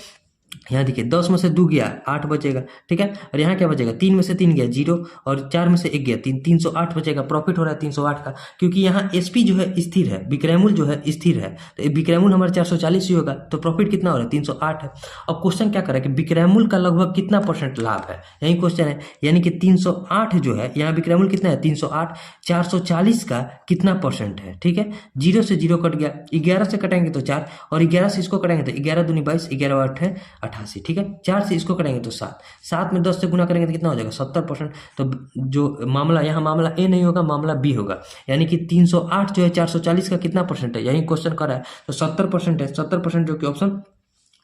यहाँ देखिए 10 में से 2 गया 8 बचेगा, ठीक है। और यहाँ क्या बचेगा, 3 में से 3 गया 0, और 4 में से 1 गया 3, 308 बचेगा। प्रॉफिट हो रहा है 308 का, क्योंकि यहाँ एसपी जो है स्थिर है, विक्रयमूल जो है स्थिर है, तो विक्रयमूल हमारे 440 ही होगा, तो प्रॉफिट कितना हो रहा है 308 है। अब क्वेश्चन क्या कर रहा है कि विक्रयमूल का लगभग कितना % लाभ है, यही क्वेश्चन है। यानी कि 308 जो है, यहाँ विक्रयमूल कितना है 308, 440 का कितना % है, ठीक है। 0 से 0 कट गया, 11 से कटेंगे तो 4, और 11 से इसको कटेंगे तो 11 दूनी 22, 11 8 है 88, ठीक है। 4 से इसको करेंगे तो 7, 7 में 10 से गुना करेंगे तो कितना हो जाएगा 70%। तो जो मामला यहाँ मामला ए नहीं होगा, मामला बी होगा, यानी कि 308 जो है 440 का कितना % है, यही क्वेश्चन कर रहा है, तो 70% है, 70%, जो कि ऑप्शन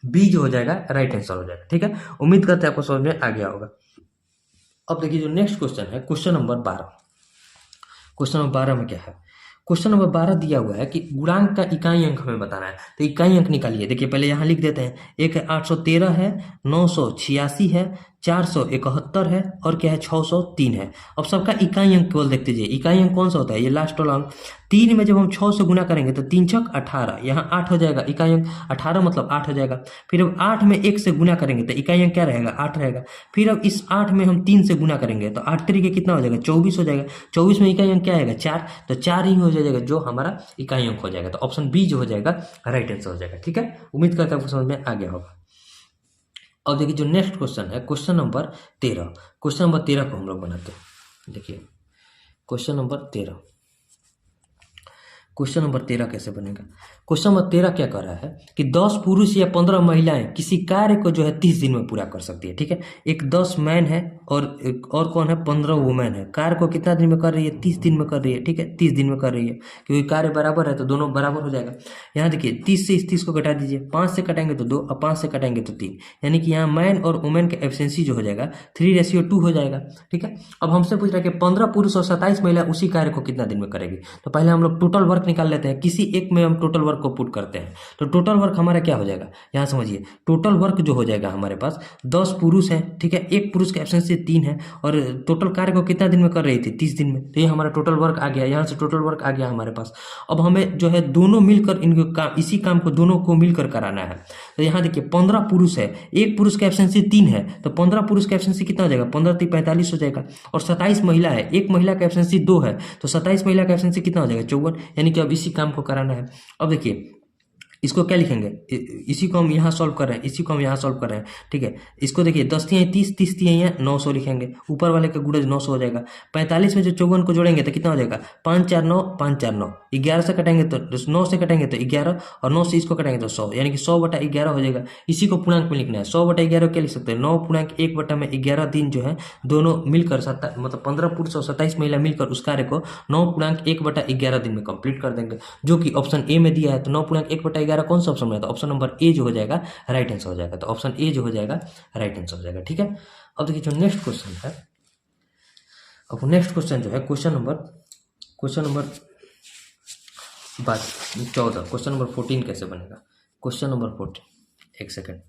बी जो हो जाएगा राइट आंसर हो जाएगा, ठीक है। उम्मीद करते हैं आपको समझ में आ गया होगा। अब देखिए जो नेक्स्ट क्वेश्चन है, क्वेश्चन नंबर 12। क्वेश्चन नंबर 12 में क्या है, क्वेश्चन नंबर 12 दिया हुआ है कि गुणांक का इकाई अंक हमें बताना है, तो इकाई अंक निकालिए। देखिए पहले यहाँ लिख देते हैं, एक है 813 है, 986 है, 471 है, और क्या है 603 है। अब सबका इकाई अंक केवल देखते जाइए, इकाई अंक कौन सा होता है, ये लास्ट वाला अंक। 3 में जब हम 6 से गुना करेंगे तो 3 छक 18, यहाँ 8 हो जाएगा, इकाई अंक 18 मतलब 8 हो जाएगा। फिर अब 8 में 1 से गुना करेंगे तो इकाई अंक क्या रहेगा 8 रहेगा। फिर अब इस 8 में हम 3 से गुना करेंगे तो 8 तरीके कितना हो जाएगा 24 हो जाएगा। 24 में इकाई अंक क्या आएगा 4, तो 4 ही हो जाएगा जो हमारा इकाई अंक हो जाएगा। तो ऑप्शन बी जो हो जाएगा राइट आंसर हो जाएगा, ठीक है। उम्मीद करता हूँ आपको समझ में आ गया होगा। अब देखिए जो नेक्स्ट क्वेश्चन है, क्वेश्चन नंबर 13। क्वेश्चन नंबर 13 को हम लोग बनाते हैं। देखिए क्वेश्चन नंबर 13, क्वेश्चन नंबर 13 कैसे बनेगा। क्वेश्चन नंबर 13 क्या कर रहा है कि 10 पुरुष या 15 महिलाएं किसी कार्य को जो है 30 दिन में पूरा कर सकती है, ठीक है। एक 10 मैन है और कौन है 15 वुमेन है, कार्य को कितना दिन में कर रही है 30 दिन में कर रही है, ठीक है। 30 दिन में कर रही है, क्योंकि कार्य बराबर है तो दोनों बराबर हो जाएगा। यहाँ देखिए 30 से इस 30 को घटा दीजिए, 5 से कटेंगे तो 2 और 5 से कटेंगे तो 3, यानी कि यहाँ मैन और वुमेन का एफिशिएंसी जो हो जाएगा 3:2 हो जाएगा, ठीक है। अब हमसे पूछ रहा है कि 15 पुरुष और 27 महिला उसी कार्य को कितना दिन में करेगी। तो पहले हम लोग टोटल वर्क निकाल लेते हैं, किसी एक में हम टोटल वर्क को पुट करते हैं, तो टोटल वर्क हमारा क्या हो जाएगा, यहाँ समझिए टोटल वर्क जो हो जाएगा हमारे पास 10 पुरुष हैं, ठीक है, एक पुरुष का एब्सेंस 3 है, और टोटल कार्य को कितना दिन में कर रही थी 30 दिन में, तो ये हमारा टोटल वर्क आ गया। यहाँ से टोटल वर्क आ गया हमारे पास। अब हमें जो है दोनों मिलकर इनको काम, इसी काम को दोनों को मिलकर कराना है। तो यहाँ देखिए 15 पुरुष है, एक पुरुष का एब्सेंसी 3 है, तो 15 पुरुष का एब्सेंसी कितना हो जाएगा 15 3 45 हो जाएगा। और 27 महिला है, एक महिला का एब्सेंसी 2 है, तो 27 महिला का एब्सेंसी कितना हो जाएगा 54, यानी कि अब इसी काम को कराना है। अब देखिए इसको क्या लिखेंगे, इसी को हम यहाँ सॉल्व कर रहे हैं, इसी को हम यहाँ सॉल्व कर रहे हैं, ठीक है। इसको देखिए 10 तिहाई 30, 30 तिहाई 900 लिखेंगे, ऊपर वाले का गुणज 900 हो जाएगा। 45 में जो 54 को जोड़ेंगे तो कितना हो जाएगा 5 4 9 5 4 9, 11 से कटेंगे तो 9 से कटेंगे तो 11, और 9 से इसको कटेंगे तो 100, यानी कि 100/11 हो जाएगा। इसी को पूर्णांक में लिखना है। 100/11 क्या लिख सकते हैं 9.1/11 दिन जो है दोनों मिलकर मतलब 15 पुरुष और 27 महिला मिलकर उस कार्य को 9.1/11 दिन में कंप्लीट कर देंगे, जो कि ऑप्शन ए में दिया है। तो 9.1/11 कौन सा ऑप्शन में है, तो ऑप्शन नंबर ए जो हो जाएगा राइट आंसर हो जाएगा। तो ऑप्शन ए जो हो जाएगा राइट आंसर हो जाएगा, ठीक है। अब देखिए जो नेक्स्ट क्वेश्चन है, अब नेक्स्ट क्वेश्चन जो है क्वेश्चन नंबर 14, क्वेश्चन नंबर 14 कैसे बनेगा। क्वेश्चन नंबर 14, एक सेकेंड,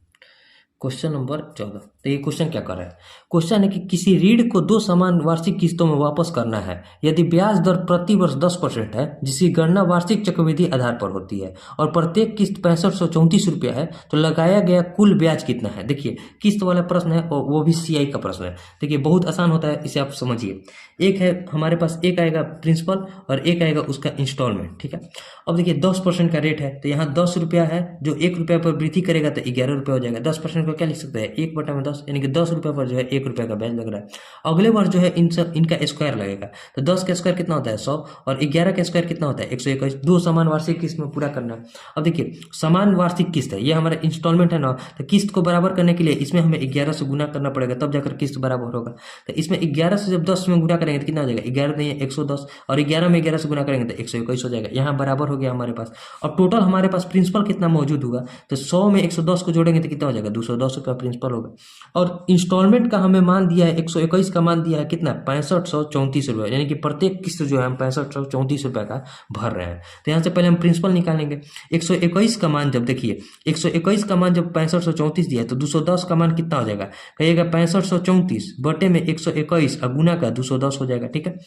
क्वेश्चन नंबर 14। तो ये क्वेश्चन क्या कर रहा है, क्वेश्चन है कि किसी ऋण को 2 समान वार्षिक किस्तों में वापस करना है यदि ब्याज दर प्रति वर्ष 10% है, जिसकी गणना वार्षिक चक्रवृद्धि आधार पर होती है, और प्रत्येक किस्त 6534 रुपया है, तो लगाया गया कुल ब्याज कितना है। देखिए किस्त वाला प्रश्न है और वो भी CI का प्रश्न है। देखिए बहुत आसान होता है, इसे आप समझिए। एक है हमारे पास, एक आएगा प्रिंसिपल और एक आएगा उसका इंस्टॉलमेंट, ठीक है। अब देखिए 10% का रेट है, तो यहाँ 10 रुपया है, जो 1 रुपया पर वृद्धि करेगा तो 11 रुपया हो जाएगा। 10% को क्या लिख सकते हैं 1/10, यानी कि 10 रुपये पर जो है 1 रुपया का ब्याज लग रहा है। अगले बार जो है इनका स्क्वायर लगेगा, तो 10 का स्क्वायर कितना होता है 100, और 11 का स्क्वायर कितना होता है 121। 2 समान वार्षिक किस्त में पूरा करना है। अब देखिए समान वार्षिक किस्त है, ये हमारा इंस्टॉलमेंट है ना, तो किस्त को बराबर करने के लिए इसमें हमें 11 से गुना करना पड़ेगा, तब जाकर किस्त बराबर होगा। तो इसमें 11 से जब 10 में गुना करेंगे तो कितना हो जाएगा 11 नहीं 110, और 11 में 11 से गुना करेंगे तो 121 हो जाएगा। यहाँ बराबर हो गया हमारे पास। और टोटल हमारे पास प्रिंसिपल कितना मौजूद होगा, तो 100 में 110 को जोड़ेंगे तो कितना हो जाएगा 210 रुपया प्रिंसिपल होगा। और इंस्टॉलमेंट का हमें मान दिया है 121 का मान दिया है कितना 6534 रुपये, यानी कि प्रत्येक किस्त जो है हम 6534 रुपये का भर रहे हैं। तो यहाँ से पहले हम प्रिंसिपल निकालेंगे। 121 का मान जब देखिए 121 का मान जब 6534 दिया है तो 210 का मान कितना हो जाएगा, कहिएगा 6534 बटे में 121 और गुना का 210 हो जाएगा, ठीक है।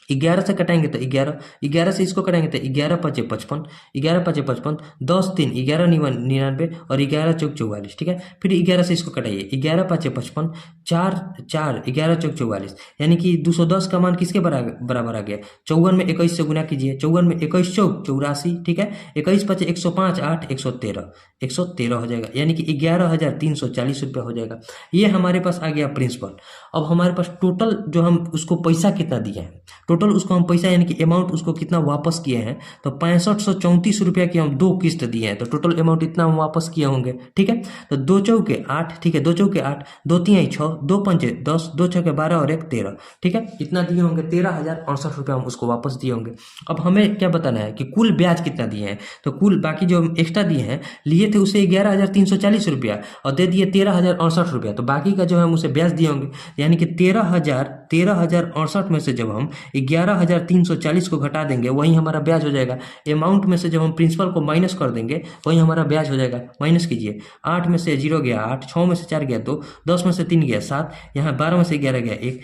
11 से कटाएंगे तो 11, 11 से इसको कटाएंगे तो 11 पचे 55, 11 पचे 55, 10 3 11 99 और 11 चौक 44, ठीक है। फिर 11 से इसको कटाइए, 11 पचे 55, 4 4 11 चौक 44, यानी कि 210 का मान किसके बराबर आ गया, 54 में 21 से गुना कीजिए, 54 में 21 चौक 84, ठीक है। 21 पचे 105 8 113 हो जाएगा, यानी कि 11,340 रुपया हो जाएगा। ये हमारे पास आ गया प्रिंसिपल। अब हमारे पास टोटल जो हम उसको पैसा कितना दिए हैं, टोटल उसको हम पैसा यानी कि अमाउंट उसको कितना वापस किए हैं, तो 6534 रुपया की हम 2 किस्त दिए हैं, तो टोटल अमाउंट इतना हम वापस किए होंगे, ठीक है। तो 2 चौके 8, ठीक है, 2 चौके 8, 2 तिहाई 6, 2 पंचे 10, 2 छक्के 12 और 1 13, ठीक है। इतना दिए होंगे, 13,068 रुपया हम उसको वापस दिए होंगे। अब हमें क्या बताना है कि कुल ब्याज कितना दिए हैं, तो कुल बाकी जो एक्स्ट्रा दिए हैं, लिए थे उसे 11,340 रुपया और दे दिए 13,068 रुपया, तो बाकी का जो है हम उसे ब्याज दिए होंगे, यानी कि 13,068 में से जब हम 11,340 को घटा देंगे वही हमारा ब्याज हो जाएगा। अमाउंट में से जब हम प्रिंसिपल को माइनस कर देंगे वही हमारा ब्याज हो जाएगा। माइनस कीजिए, 8 में से 0 गया 8, 6 में से 4 गया 2, 10 में से 3 गया 7, यहाँ 12 में से 11 गया 1,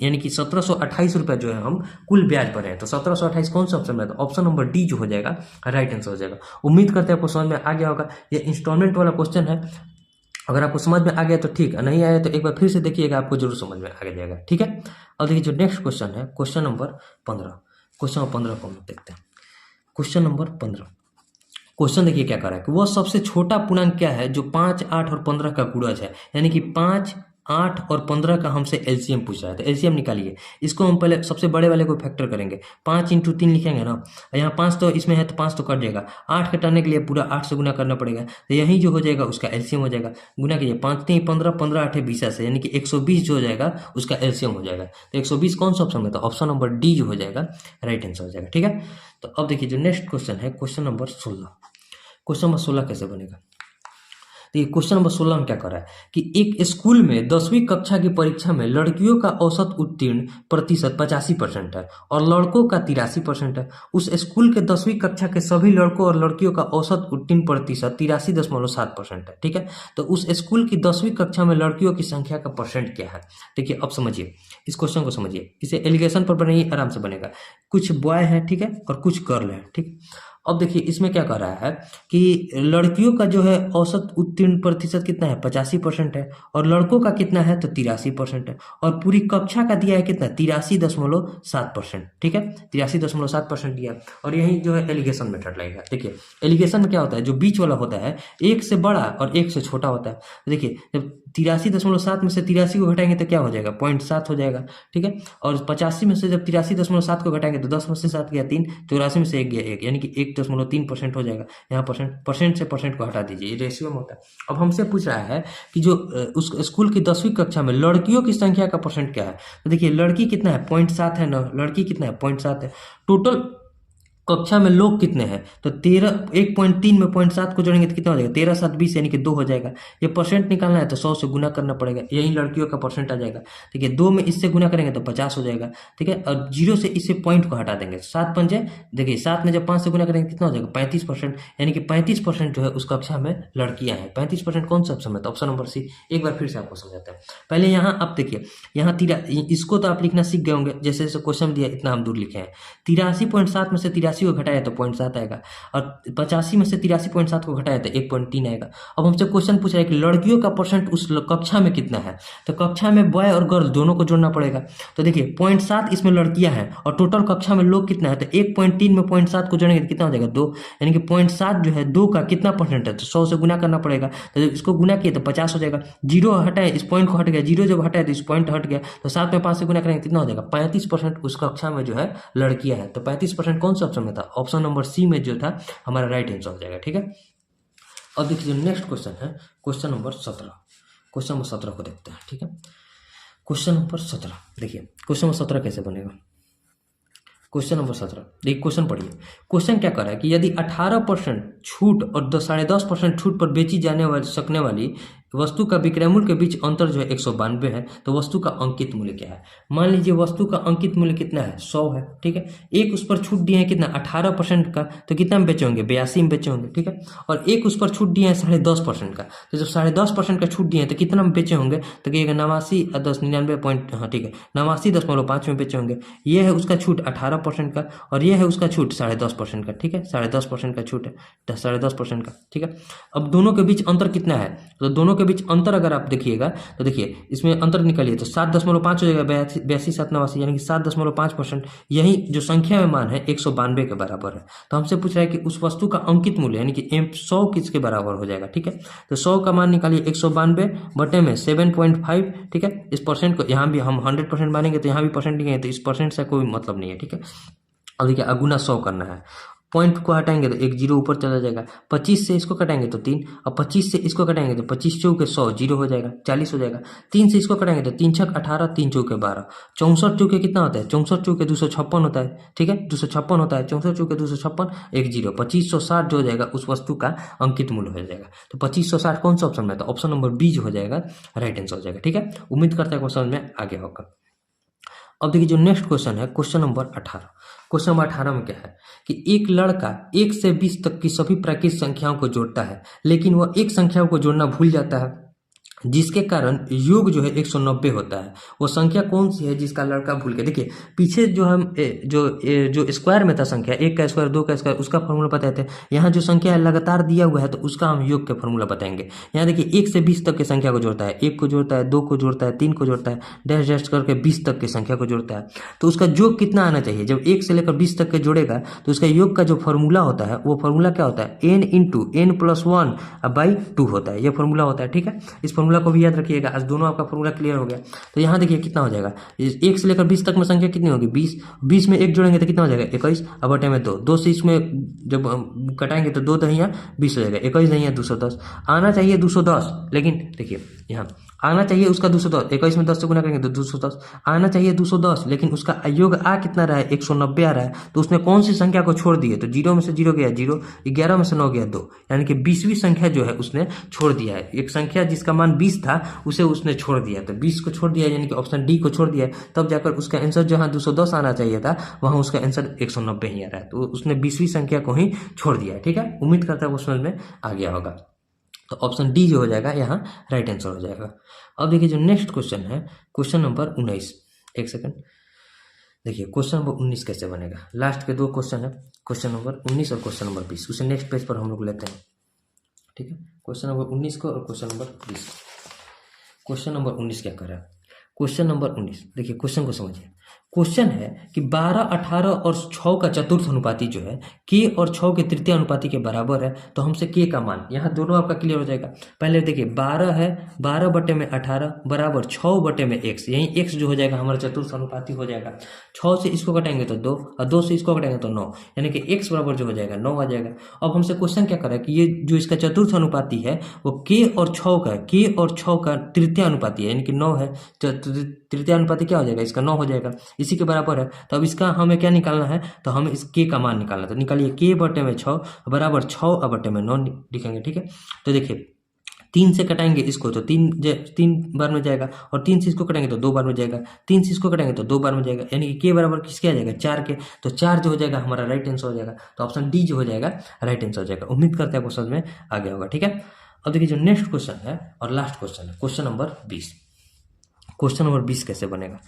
यानी कि 1728 रुपया जो है हम कुल ब्याज भरे हैं। तो 1728 कौन सा ऑप्शन है, तो ऑप्शन नंबर डी जो हो जाएगा राइट आंसर हो जाएगा। उम्मीद करते हैं आपको समझ में आ गया होगा। ये इंस्टॉलमेंट वाला क्वेश्चन है, अगर आपको समझ में आ गया तो ठीक, नहीं आया तो एक बार फिर से देखिएगा, आपको जरूर समझ में आ जाएगा, ठीक है। अब देखिए जो नेक्स्ट क्वेश्चन है, क्वेश्चन नंबर 15, क्वेश्चन नंबर 15 को हम देखते हैं। क्वेश्चन नंबर 15, क्वेश्चन देखिए क्या कर रहा है कि वह सबसे छोटा पूर्णांक क्या है जो 5, 8 और 15 का गुणज है, यानी कि 5, 8 और 15 का हमसे एलसीएम पूछ रहा है। तो एलसीएम निकालिए, इसको हम पहले सबसे बड़े वाले को फैक्टर करेंगे, 5 × 3 लिखेंगे ना, यहाँ 5 तो इसमें है तो 5 तो कट जाएगा, 8 घटाने के लिए पूरा 8 से गुना करना पड़ेगा, तो यही जो हो जाएगा उसका एलसीएम हो जाएगा। गुना कीजिए, 5 3 15, 15 8 20 से, यानी कि 120 जो हो जाएगा उसका एलसीएम हो जाएगा। तो 120 कौन सा ऑप्शन में, तो ऑप्शन नंबर डी जो हो जाएगा राइट आंसर हो जाएगा, ठीक है। तो अब देखिए जो नेक्स्ट क्वेश्चन है, क्वेश्चन नंबर 16, क्वेश्चन नंबर 16 कैसे बनेगा। तो ये क्वेश्चन नंबर 16 में क्या कर रहा है कि एक स्कूल में 10वीं कक्षा की परीक्षा में लड़कियों का औसत उत्तीर्ण प्रतिशत 85% है और लड़कों का 83% है। उस स्कूल के 10वीं कक्षा के सभी लड़कों और लड़कियों का औसत उत्तीर्ण प्रतिशत 83.7% है, ठीक है। तो उस स्कूल की 10वीं कक्षा में लड़कियों की संख्या का परसेंट क्या है। देखिए अब समझिए इस क्वेश्चन को, समझिए इसे एलिगेशन पर बनाइए, आराम से बनेगा। कुछ बॉय है, ठीक है, और कुछ गर्ल है, ठीक। अब देखिए इसमें क्या कर रहा है कि लड़कियों का जो है औसत उत्तीर्ण प्रतिशत कितना है, 85% है, और लड़कों का कितना है तो 83% है, और पूरी कक्षा का दिया है कितना, 83.7%, ठीक है, 83.7% दिया। और यही जो है एलिगेशन मेथड लगेगा। देखिए एलिगेशन में क्या होता है, जो बीच वाला होता है एक से बड़ा और एक से छोटा होता है। देखिए जब 83.7 में से 83 को घटाएंगे तो क्या हो जाएगा, 0.7 हो जाएगा, ठीक है। और 85 में से जब 83.7 को घटाएंगे तो 10 में से 7 गया 3, 84 में से 1 गया 1, यानी कि 1.3% हो जाएगा। यहाँ परसेंट से परसेंट को हटा दीजिए, ये रेशियो में होता है। अब हमसे पूछ रहा है कि जो उस स्कूल की 10वीं कक्षा में लड़कियों की संख्या का परसेंट क्या है। तो देखिए लड़की कितना है, 0.7 है ना, लड़की कितना है, 0.7 है। टोटल कक्षा में लोग कितने हैं, तो 1.3 में 0.7 को जोड़ेंगे तो कितना हो जाएगा, 13 7 20, यानी कि 2 हो जाएगा। ये परसेंट निकालना है तो 100 से गुना करना पड़ेगा, यही लड़कियों का परसेंट आ जाएगा। ठीक है, 2 में इससे गुना करेंगे तो 50 हो जाएगा, ठीक है। और 0 से इससे पॉइंट को हटा देंगे, 7 पंजे, देखिए 7 में जब 5 से गुना करेंगे कितना हो जाएगा, 35%, यानी कि 35% जो है उस कक्षा में लड़कियां हैं। 35% कौन सा ऑप्शन है, तो ऑप्शन नंबर सी। एक बार फिर से आपको समझाते हैं। पहले यहाँ आप देखिए, यहाँ इसको तो आप लिखना सीख गए होंगे, जैसे जैसे क्वेश्चन दिया इतना हम दूर लिखे हैं। 83.7 में से 83 को घटाया तो 0.7 आएगा, और 85 में से 83.7 को घटाया तो 1.3 आएगा। अब हमसे क्वेश्चन पूछ रहा है कि लड़कियों का परसेंट उस कक्षा में कितना है, तो कक्षा में बॉय और गर्ल दोनों को जोड़ना पड़ेगा। तो देखिए 0.7 इसमें लड़कियां हैं और टोटल कक्षा में लोग कितना है, तो 1.3 में 0.7 को जोड़ेंगे तो कितना हो जाएगा, 2, यानी कि 0.7 जो है 2 का कितना परसेंट है, तो 100 से गुना करना पड़ेगा। तो जब इसको गुना किए तो 50 हो जाएगा। 0 हटाए, इस पॉइंट को हट गया, 0 जब हटाए तो इस पॉइंट हट गया, तो 7 में 5 से गुना करेंगे कितना हो जाएगा, 35% उस कक्षा में जो है लड़कियां हैं। तो 35% कौन सा ऑप्शन में था, ऑप्शन नंबर सी में जो था हमारा राइट आंसर हो जाएगा, ठीक है। अब देखिए नेक्स्ट क्वेश्चन है क्वेश्चन नंबर 17। क्वेश्चन नंबर 17 को देखते हैं, ठीक है। क्वेश्चन नंबर 17 देखिए, क्वेश्चन नंबर 17 कैसे बनेगा। क्वेश्चन नंबर 17 देखिए, क्वेश्चन पढ़िए। क्वेश्चन क्या कर रहा है कि यदि 18% छूट और 10.5% छूट पर बेची जाने वाली सकने वाली वस्तु का विक्रय मूल्य के बीच अंतर जो है 192 है, तो वस्तु का अंकित मूल्य क्या है? मान लीजिए वस्तु का अंकित मूल्य कितना है? 100 है, ठीक है। एक उस पर छूट दिए हैं कितना? 18% का, तो कितना में बेचे होंगे? 82 में बेचे होंगे, ठीक है। और एक उस पर छूट दिए हैं 10.5% का, तो जब 10.5% का छूट दिए हैं तो कितना में बेचे होंगे? तो कहिएगा 89 और 10 99 पॉइंट, हाँ ठीक है, 89.5 में बेचे होंगे। ये है उसका छूट 18% का, और ये है उसका छूट 10.5% का, ठीक है। 10.5% का छूट है, 10.5% का, ठीक है। अब दोनों के बीच अंतर कितना है? तो दोनों के बीच अंतर अगर आप देखिएगा तो देखिए इसमें अंतर निकालिए तो 7.5 हो जाएगा, 82 7 89, यानी कि 7.5%। यही जो संख्या में मान है 192 के बराबर है। तो हमसे पूछ रहा है कि उस वस्तु का अंकित मूल्य यानी कि 100 किसके बराबर हो जाएगा, ठीक है। तो 100 का मान निकालिए 192 बटे में 7.5, ठीक है। इस परसेंट को यहाँ भी हम 100% मानेंगे तो यहाँ भी परसेंट लिखेंगे, तो इस परसेंट से कोई मतलब नहीं है, ठीक है। अब देखिए अगुना 100 करना है, पॉइंट को हटाएंगे तो एक जीरो ऊपर चला जाएगा, 25 से इसको कटाएंगे तो 3, और 25 से इसको कटाएंगे तो 25 चौके 100, जीरो हो जाएगा, 40 हो जाएगा। 3 से इसको कटाएंगे तो 3 छक 18, 3 चौके 12, 64 चौके कितना होता है? 64 चौके 256 होता है, ठीक है, 256 होता है, 64 चौके 256, एक जीरो, 2560 जो हो जाएगा उस वस्तु का अंकित मूल्य हो जाएगा। तो 2560 कौन सा ऑप्शन में? तो ऑप्शन नंबर बी जो हो जाएगा राइट आंसर हो जाएगा, ठीक है। उम्मीद करता है क्वेश्चन में आगे होगा। अब देखिए जो नेक्स्ट क्वेश्चन है, क्वेश्चन नंबर 18। क्वेश्चन नंबर 18 में क्या है कि एक लड़का 1 से 20 तक की सभी प्राकृतिक संख्याओं को जोड़ता है, लेकिन वह एक संख्या को जोड़ना भूल जाता है, जिसके कारण योग जो है 190 होता है। वो संख्या कौन सी है जिसका लड़का भूल के? देखिए पीछे जो हम जो स्क्वायर में था संख्या, 1 का स्क्वायर 2 का स्क्वायर, उसका फॉर्मूला बताए थे। यहाँ जो संख्या है लगातार दिया हुआ है तो उसका हम योग के फॉर्मूला बताएंगे। यहाँ देखिए 1 से 20 तक की संख्या को जोड़ता है, 1 को जोड़ता है, 2 को जोड़ता है, 3 को जोड़ता है, डैश डैश करके 20 तक की संख्या को जोड़ता है। तो उसका योग कितना आना चाहिए? जब 1 से लेकर 20 तक के जोड़ेगा तो उसका योग का जो फॉर्मूला होता है वो फॉर्मूला क्या होता है? n इंटू n प्लस 1/2 होता है, ये फॉर्मूला होता है, ठीक है। इस फॉर्मूला को भी याद रखिएगा। आज दोनों आपका फॉर्मूला क्लियर हो गया। तो यहाँ देखिए कितना हो जाएगा, 1 से लेकर 20 तक में संख्या कितनी होगी? 20, 20 में 1 जोड़ेंगे तो कितना हो जाएगा? 21, अब बटे में 2, 2 से इसमें जब कटाएंगे तो 2 दहिया 20 हो जाएगा, 21 दहिया 210, आना चाहिए 210, लेकिन देखिए यहाँ आना चाहिए उसका 210, 21 में 10 से गुना करेंगे तो 210, आना चाहिए 210, लेकिन उसका योग आ कितना रहा है? 190 आ रहा है। तो उसने कौन सी संख्या को छोड़ दिए? तो 0 में से 0 गया 0, 11 में से 9 गया 2, यानी कि 20वीं संख्या जो है उसने छोड़ दिया है। एक संख्या जिसका मान 20 था उसे उसने छोड़ दिया, तो 20 को छोड़ दिया यानी कि ऑप्शन डी को छोड़ दिया, तब जाकर उसका आंसर जहां 210 आना चाहिए था वहां उसका आंसर 190 ही आ रहा है। तो उसने 20वीं संख्या को ही छोड़ दिया है, ठीक है। उम्मीद करता है वो समझ में आ गया होगा। तो ऑप्शन डी जो हो जाएगा यहाँ राइट आंसर हो जाएगा। अब देखिए जो नेक्स्ट क्वेश्चन है, क्वेश्चन नंबर 19, एक सेकंड, देखिए क्वेश्चन नंबर 19 कैसे बनेगा। लास्ट के दो क्वेश्चन है, क्वेश्चन नंबर 19 और क्वेश्चन नंबर 20, उसे नेक्स्ट पेज पर हम लोग लेते हैं, ठीक है। क्वेश्चन नंबर 19 को और क्वेश्चन नंबर 20। क्वेश्चन नंबर 19 क्या कर रहा है? क्वेश्चन नंबर 19 देखिए, क्वेश्चन को समझिए। क्वेश्चन है कि 12, 18 और 6 का चतुर्थ अनुपाती जो है k और 6 के तृतीय अनुपाती के बराबर है, तो हमसे k का मान, यहाँ दोनों आपका क्लियर हो जाएगा। पहले देखिए 12 है, 12 बटे में 18 बराबर 6 बटे में x, यही x जो हो जाएगा हमारा चतुर्थ अनुपाती हो जाएगा। 6 से इसको कटाएंगे तो 2, और 2 से इसको कटाएंगे तो 9, यानी कि x बराबर जो हो जाएगा 9 आ जाएगा। अब हमसे क्वेश्चन क्या कर रहा है कि ये जो इसका चतुर्थ अनुपाती है वो k और 6 का, k और 6 का तृतीय अनुपाती है, यानी कि 9 है। तृतीय अनुपाती क्या हो जाएगा? इसका 9 हो जाएगा, इसी के बराबर है। तो अब इसका हमें क्या निकालना है? तो हमें इस k का मान निकालना है। तो निकालिए k बटे में 6 बराबर 6 बटे में 9 लिखेंगे, ठीक है। तो देखिए 3 से कटाएंगे इसको तो 3 बार में जाएगा, और 3 से इसको कटाएंगे तो 2 बार में जाएगा, 3 से इसको कटाएंगे तो 2 बार में जाएगा, यानी कि k बराबर किसके आ जाएगा? 4 के। तो 4 जो हो जाएगा हमारा राइट आंसर हो जाएगा। तो ऑप्शन डी जो हो जाएगा राइट आंसर हो जाएगा। उम्मीद करते हैं आपको समझ में आ गया होगा, ठीक है। अब देखिए जो नेक्स्ट क्वेश्चन है और लास्ट क्वेश्चन है, क्वेश्चन नंबर 20। क्वेश्चन नंबर 20 कैसे बनेगा?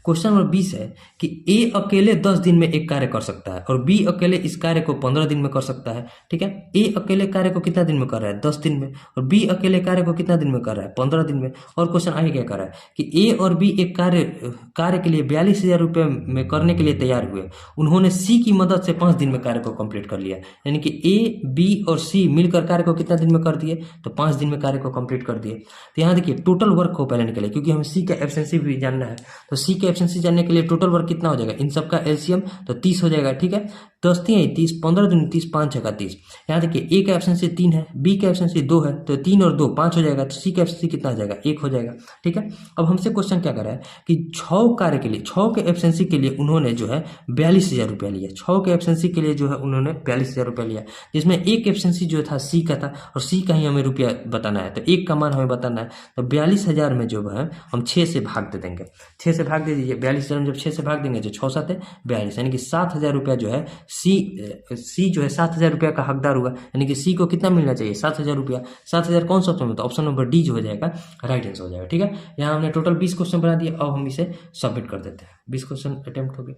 क्वेश्चन नंबर 20 है कि ए अकेले 10 दिन में एक कार्य कर सकता है और बी अकेले इस कार्य को 15 दिन में कर सकता है, ठीक है। ए अकेले कार्य को कितना दिन में कर रहा है? 10 दिन में, और बी अकेले कार्य को कितना दिन में कर रहा है? 15 दिन में। और क्वेश्चन आगे क्या कर रहा है कि ए और बी एक कार्य के लिए 42,000 रुपये में करने के लिए तैयार हुए। उन्होंने सी की मदद से 5 दिन में कार्य को कंप्लीट कर लिया, यानी कि ए, बी और सी मिलकर कार्य को कितना दिन में कर दिए? तो 5 दिन में कार्य को कंप्लीट कर दिए। तो यहाँ देखिए टोटल वर्क को पहले निकले, क्योंकि हमें सी का एफिशिएंसी भी जानना है। तो सी का एफिशिएंसी जानने के लिए टोटल वर्क कितना हो जाएगा, इन सबका एलसीएम तो 30 हो जाएगा। ठीक है, 10 3 30, 15 दूनी 30, 5 6 30। यहाँ देखिए ए का एफिशिएंसी 3 है, बी का एफिशिएंसी 2 है, तो 3 और 2 5 हो जाएगा, तो सी का एफिशिएंसी कितना हो जाएगा, 1 हो जाएगा। ठीक है, अब हमसे क्वेश्चन क्या कर रहा है कि 6 कार्य के लिए, 6 के एफिशिएंसी के लिए उन्होंने जो है 42,000 रुपया लिया। 6 के एफिशिएंसी के लिए जो है उन्होंने 42,000 रुपया लिया, जिसमें एक एफिशिएंसी जो था सी का था, और सी का ही हमें रुपया बताना है, तो एक का मान हमें बताना है। तो 42,000 में जो है हम 6 से भाग दे देंगे, 6 से भाग दे दीजिए। 42,000 में जब 6 से भाग देंगे तो 6 7 42, यानी कि 7,000 रुपया जो है सी जो है 7,000 रुपया का हकदार हुआ, यानी कि सी को कितना मिलना चाहिए, 7,000 रुपया। 7,000 कौन सा ऑप्शन में, तो ऑप्शन नंबर डी जो हो जाएगा राइट आंसर हो जाएगा। ठीक है, यहाँ हमने टोटल 20 क्वेश्चन बना दिए, अब हम इसे सबमिट कर देते हैं। 20 क्वेश्चन अटेम्प्ट हो गए,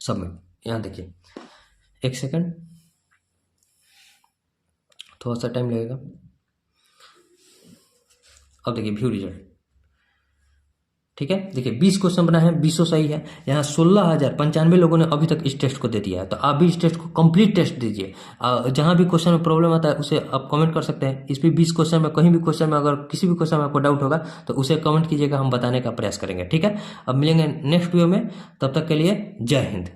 सबमिट। यहाँ देखिए, एक सेकंड, थोड़ा सा टाइम लगेगा। अब देखिए व्यू रिजल्ट। ठीक है, देखिए 20 क्वेश्चन बना है, 20 सही है। यहाँ 16,095 लोगों ने अभी तक इस टेस्ट को दे दिया है, तो आप भी इस टेस्ट को कंप्लीट टेस्ट दीजिए। जहाँ भी क्वेश्चन में प्रॉब्लम आता है उसे आप कमेंट कर सकते हैं। इस भी 20 क्वेश्चन में कहीं भी क्वेश्चन में अगर किसी भी क्वेश्चन में आपको डाउट होगा तो उसे कमेंट कीजिएगा, हम बताने का प्रयास करेंगे। ठीक है, अब मिलेंगे नेक्स्ट वीडियो में, तब तक के लिए जय हिंद।